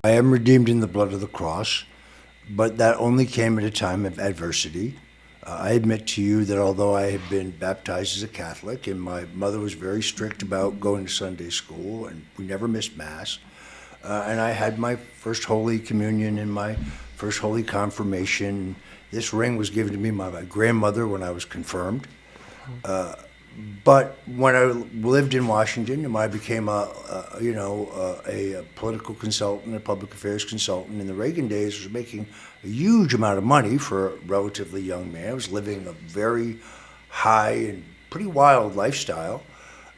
I am redeemed in the blood of the cross, but that only came at a time of adversity. I admit to you that although I had been baptized as a Catholic, and my mother was very strict about going to Sunday school, and we never missed Mass, and I had my first Holy Communion and my first Holy Confirmation. This ring was given to me by my grandmother when I was confirmed. But when I lived in Washington, and I became a political consultant, a public affairs consultant in the Reagan days, I was making a huge amount of money for a relatively young man. I was living a very high and pretty wild lifestyle,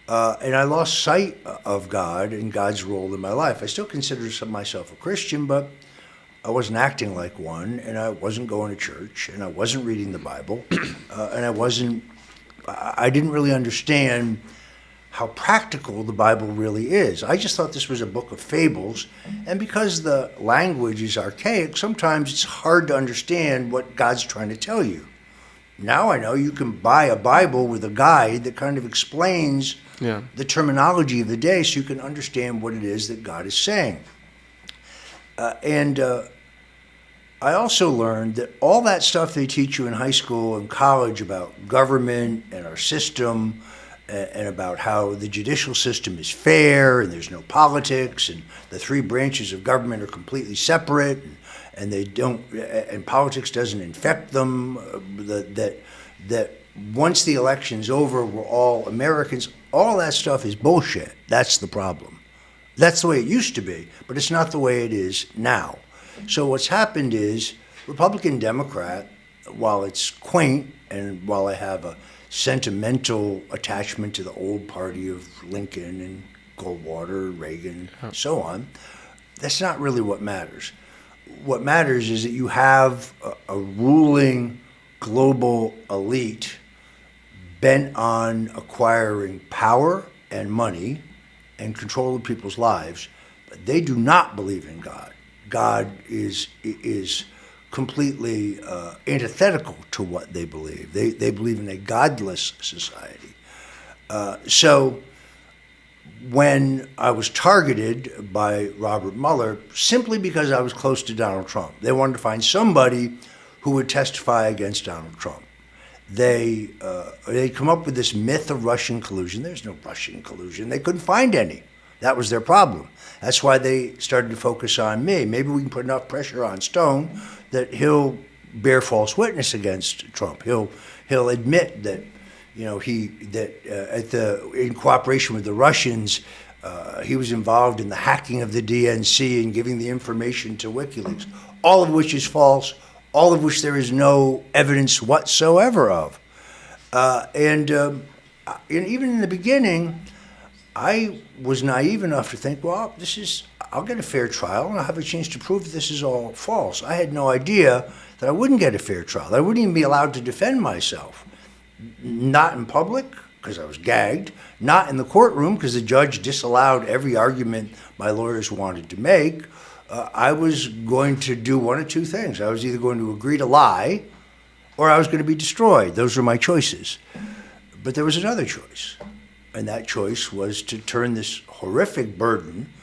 and I lost sight of God and God's role in my life. I still consider myself a Christian, but I wasn't acting like one, and I wasn't going to church, and I wasn't reading the Bible, and I didn't really understand how practical the Bible really is. I just thought this was a book of fables, and because the language is archaic, sometimes it's hard to understand what God's trying to tell you. Now I know you can buy a Bible with a guide that kind of explains the terminology of the day so you can understand what it is that God is saying. I also learned that all that stuff they teach you in high school and college about government and our system and about how the judicial system is fair and there's no politics and the three branches of government are completely separate and they don't and politics doesn't infect them, that once the election's over we're all Americans. All that stuff is bullshit. That's the problem. That's the way it used to be, but it's not the way it is now. So what's happened is Republican Democrat, while it's quaint and while I have a sentimental attachment to the old party of Lincoln and Goldwater, Reagan, so on, that's not really what matters. What matters is that you have a ruling global elite bent on acquiring power and money and control of people's lives, but they do not believe in God. God is completely antithetical to what they believe. They believe in a godless society. So when I was targeted by Robert Mueller, simply because I was close to Donald Trump, they wanted to find somebody who would testify against Donald Trump. They come up with this myth of Russian collusion. There's no Russian collusion. They couldn't find any. That was their problem. That's why they started to focus on me. Maybe we can put enough pressure on Stone that he'll bear false witness against Trump. He'll admit that in cooperation with the Russians, he was involved in the hacking of the DNC and giving the information to WikiLeaks, all of which is false, all of which there is no evidence whatsoever of. And even in the beginning, I was naive enough to think, well, I'll get a fair trial and I'll have a chance to prove that this is all false. I had no idea that I wouldn't get a fair trial, that I wouldn't even be allowed to defend myself. Not in public, because I was gagged, not in the courtroom, because the judge disallowed every argument my lawyers wanted to make. I was going to do one of two things. I was either going to agree to lie or I was going to be destroyed. Those were my choices. But there was another choice. And that choice was to turn this horrific burden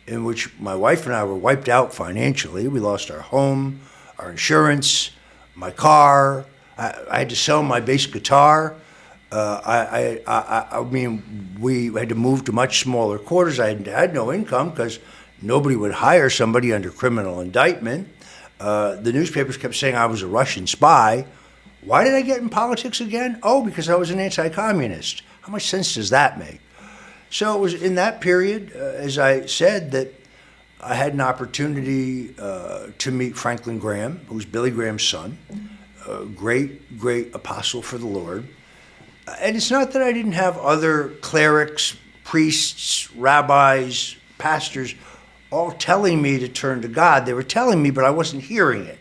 in which my wife and I were wiped out financially. We lost our home, our insurance, my car. I had to sell my bass guitar. I mean, we had to move to much smaller quarters. I had no income because nobody would hire somebody under criminal indictment. The newspapers kept saying I was a Russian spy. Why did I get in politics again? Oh, because I was an anti-communist. How much sense does that make? So it was in that period, as I said, that I had an opportunity to meet Franklin Graham, who was Billy Graham's son, a great, great apostle for the Lord. And it's not that I didn't have other clerics, priests, rabbis, pastors, all telling me to turn to God. They were telling me, but I wasn't hearing it.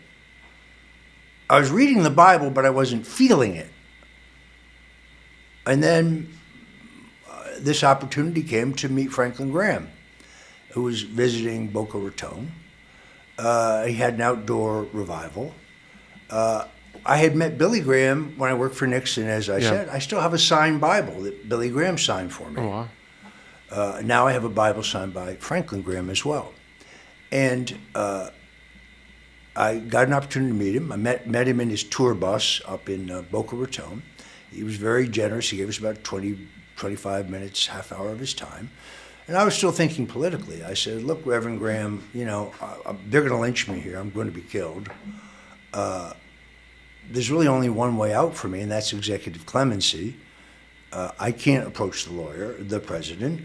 I was reading the Bible, but I wasn't feeling it. And then this opportunity came to meet Franklin Graham, who was visiting Boca Raton. He had an outdoor revival. I had met Billy Graham when I worked for Nixon, as I said. I still have a signed Bible that Billy Graham signed for me. Oh, wow. Now I have a Bible signed by Franklin Graham as well. And I got an opportunity to meet him. I met him in his tour bus up in Boca Raton. He was very generous. He gave us about 25 minutes, half hour of his time. And I was still thinking politically. I said, look, Reverend Graham, they're going to lynch me here. I'm going to be killed. There's really only one way out for me, and that's executive clemency. I can't approach the president.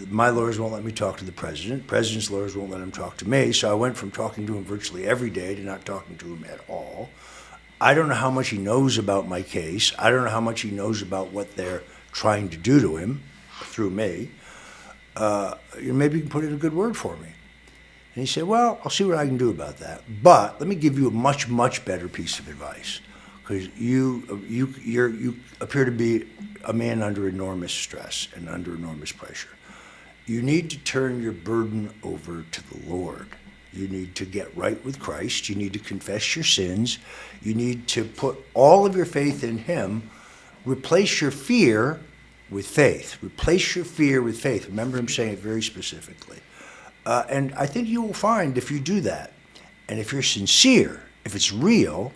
My lawyers won't let me talk to the president. President's lawyers won't let him talk to me. So I went from talking to him virtually every day to not talking to him at all. I don't know how much he knows about my case. I don't know how much he knows about what they're trying to do to him through me. Maybe you can put in a good word for me. And he said, well, I'll see what I can do about that. But let me give you a much, much better piece of advice. Because you appear to be a man under enormous stress and under enormous pressure. You need to turn your burden over to the Lord. You need to get right with Christ. You need to confess your sins. You need to put all of your faith in Him. Replace your fear with faith. Replace your fear with faith. Remember him saying it very specifically. And I think you will find if you do that, and if you're sincere, if it's real,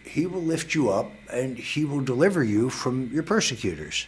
He will lift you up and He will deliver you from your persecutors.